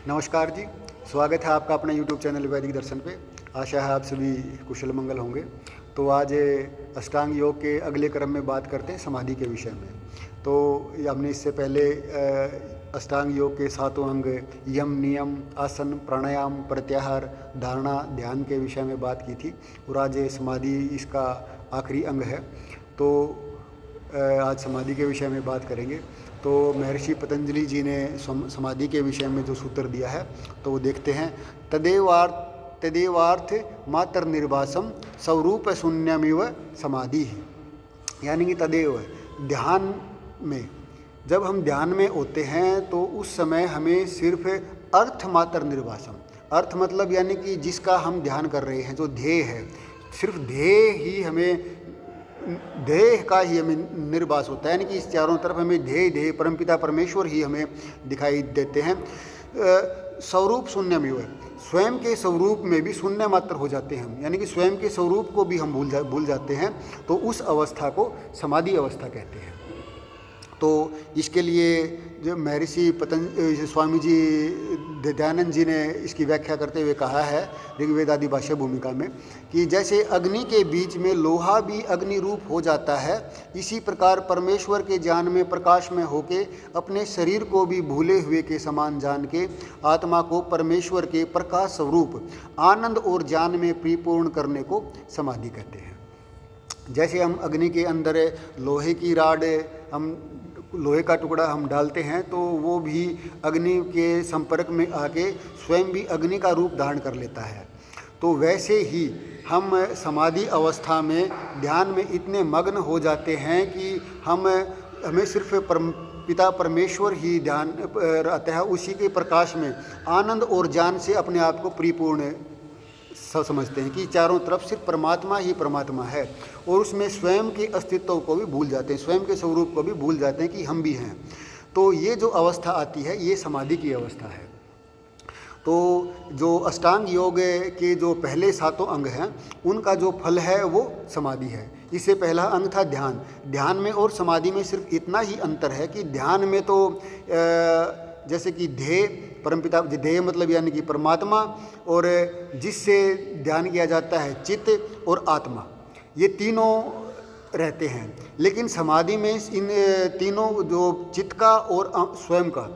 नमस्कार जी, स्वागत है आपका अपने YouTube चैनल वैदिक दर्शन पे। आशा है आप सभी कुशल मंगल होंगे। तो आज अष्टांग योग के अगले क्रम में बात करते हैं समाधि के विषय में। तो हमने इससे पहले अष्टांग योग के 7 अंग यम, नियम, आसन, प्राणायाम, प्रत्याहार, धारणा, ध्यान के विषय में बात की थी और आज समाधि इसका आखिरी अंग है। तो आज समाधि के विषय में बात करेंगे। तो महर्षि पतंजलि जी ने समाधि के विषय में जो सूत्र दिया है तो वो देखते हैं। तदेवार्थ मात्र निर्वासम स्वरूप शून्यमिव समाधि, यानी कि तदेव ध्यान में, जब हम ध्यान में होते हैं तो उस समय हमें सिर्फ अर्थ मात्र निर्वासम, अर्थ मतलब यानी कि जिसका हम ध्यान कर रहे हैं, जो ध्येय है, सिर्फ ध्येय ही हमें, ध्येय का ही हमें निर्वास होता है। यानी कि इस चारों तरफ हमें ध्येय परमपिता परमेश्वर ही हमें दिखाई देते हैं। स्वरूप शून्य में, स्वयं के स्वरूप में भी शून्य मात्र हो जाते हैं हम, यानी कि स्वयं के स्वरूप को भी हम भूल जाते हैं। तो उस अवस्था को समाधि अवस्था कहते हैं। तो इसके लिए जो महर्षि स्वामी जी दयानंद जी ने इसकी व्याख्या करते हुए कहा है ऋग्वेद आदि भाष्य भूमिका में कि जैसे अग्नि के बीच में लोहा भी अग्नि रूप हो जाता है, इसी प्रकार परमेश्वर के ज्ञान में प्रकाश में होके अपने शरीर को भी भूले हुए के समान जान के आत्मा को परमेश्वर के प्रकाश स्वरूप आनंद और ज्ञान में परिपूर्ण करने को समाधि कहते हैं। जैसे हम अग्नि के अंदर लोहे की राड, हम लोहे का टुकड़ा हम डालते हैं तो वो भी अग्नि के संपर्क में आके स्वयं भी अग्नि का रूप धारण कर लेता है। तो वैसे ही हम समाधि अवस्था में ध्यान में इतने मग्न हो जाते हैं कि हमें सिर्फ पिता परमेश्वर ही ध्यान रहता है, उसी के प्रकाश में आनंद और ज्ञान से अपने आप को परिपूर्ण समझते हैं कि चारों तरफ सिर्फ परमात्मा ही परमात्मा है, और उसमें स्वयं के अस्तित्व को भी भूल जाते हैं, स्वयं के स्वरूप को भी भूल जाते हैं कि हम भी हैं। तो ये जो अवस्था आती है ये समाधि की अवस्था है। तो जो अष्टांग योग के जो पहले 7 अंग हैं उनका जो फल है वो समाधि है। इससे पहला अंग था ध्यान। ध्यान में और समाधि में सिर्फ इतना ही अंतर है कि ध्यान में तो जैसे कि ध्येय परमपिता, ध्येय मतलब यानी कि परमात्मा, और जिससे ध्यान किया जाता है चित्त और आत्मा, ये तीनों रहते हैं। लेकिन समाधि में इन तीनों, जो चित्त का और स्वयं का,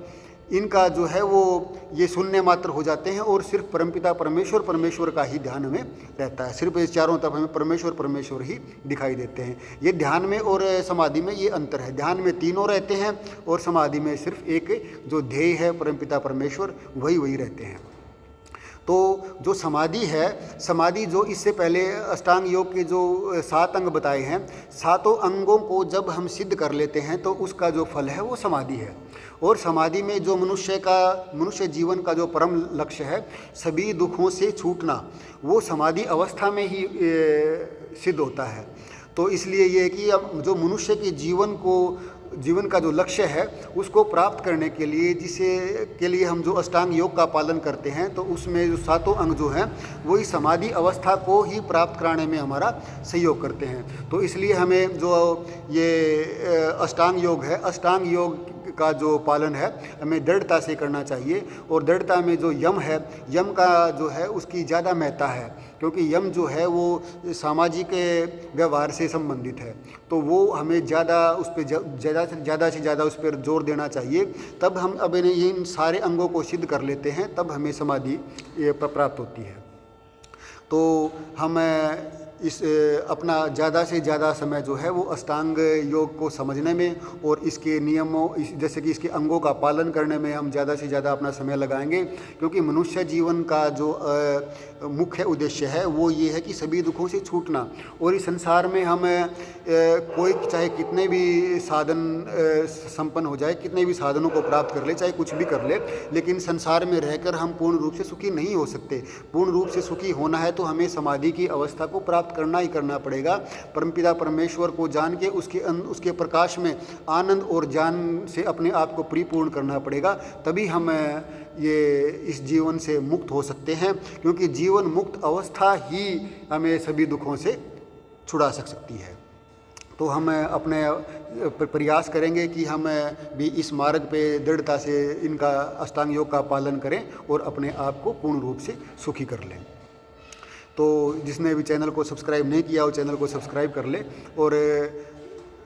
इनका जो है वो ये शून्य मात्र हो जाते हैं और सिर्फ परमपिता परमेश्वर का ही ध्यान में रहता है। सिर्फ इस चारों तरफ हमें परमेश्वर ही दिखाई देते हैं। ये ध्यान में और समाधि में ये अंतर है। ध्यान में तीनों रहते हैं और समाधि में सिर्फ एक जो ध्येय है परमपिता परमेश्वर वही रहते हैं। तो जो समाधि है, समाधि जो इससे पहले अष्टांग योग के जो 7 अंग बताए हैं, 7 अंगों को जब हम सिद्ध कर लेते हैं तो उसका जो फल है वो समाधि है। और समाधि में जो मनुष्य जीवन का जो परम लक्ष्य है, सभी दुखों से छूटना, वो समाधि अवस्था में ही सिद्ध होता है। तो इसलिए ये है कि अब जो मनुष्य के जीवन का जो लक्ष्य है उसको प्राप्त करने के लिए, के लिए हम जो अष्टांग योग का पालन करते हैं, तो उसमें जो 7 अंग जो हैं वही समाधि अवस्था को ही प्राप्त कराने में हमारा सहयोग करते हैं। तो इसलिए हमें जो ये अष्टांग योग है, अष्टांग योग का जो पालन है हमें दृढ़ता से करना चाहिए। और दृढ़ता में जो यम है, यम का जो है उसकी ज़्यादा महत्ता है, क्योंकि यम जो है वो सामाजिक व्यवहार से संबंधित है। तो वो हमें ज़्यादा उस पर ज़्यादा से ज़्यादा उस पर जोर देना चाहिए। तब हम अब इन सारे अंगों को सिद्ध कर लेते हैं, तब हमें समाधि प्राप्त होती है। तो हम अपना ज़्यादा से ज़्यादा समय जो है वो अष्टांग योग को समझने में और इसके नियमों, जैसे कि इसके अंगों का पालन करने में हम ज़्यादा से ज़्यादा अपना समय लगाएंगे। क्योंकि मनुष्य जीवन का जो मुख्य उद्देश्य है वो ये है कि सभी दुखों से छूटना। और इस संसार में हम कोई चाहे कितने भी साधन संपन्न हो जाए, कितने भी साधनों को प्राप्त कर ले, चाहे कुछ भी कर ले, लेकिन संसार में रहकर हम पूर्ण रूप से सुखी नहीं हो सकते। पूर्ण रूप से सुखी होना है तो हमें समाधि की अवस्था को प्राप्त करना ही करना पड़ेगा। परमपिता परमेश्वर को जान के उसके प्रकाश में आनंद और ज्ञान से अपने आप को परिपूर्ण करना पड़ेगा, तभी हम ये इस जीवन से मुक्त हो सकते हैं। क्योंकि जीवन मुक्त अवस्था ही हमें सभी दुखों से छुड़ा सकती है। तो हम अपने प्रयास करेंगे कि हम भी इस मार्ग पे दृढ़ता से इनका अष्टांग योग का पालन करें और अपने आप को पूर्ण रूप से सुखी कर लें। तो जिसने भी चैनल को सब्सक्राइब नहीं किया वो चैनल को सब्सक्राइब कर ले और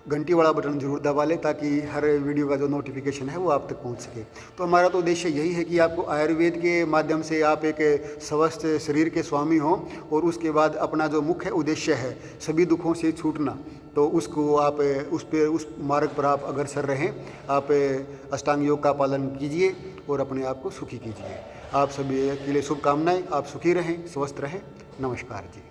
घंटी वाला बटन जरूर दबा ले ताकि हर वीडियो का जो नोटिफिकेशन है वो आप तक पहुंच सके। तो हमारा तो उद्देश्य यही है कि आपको आयुर्वेद के माध्यम से आप एक स्वस्थ शरीर के स्वामी हों और उसके बाद अपना जो मुख्य उद्देश्य है सभी दुखों से छूटना, तो उसको आप उस मार्ग पर आप अग्रसर रहें। आप अष्टांग योग का पालन कीजिए और अपने आप को सुखी कीजिए। आप सभी के लिए शुभकामनाएं। आप सुखी रहें, स्वस्थ रहें। नमस्कार जी।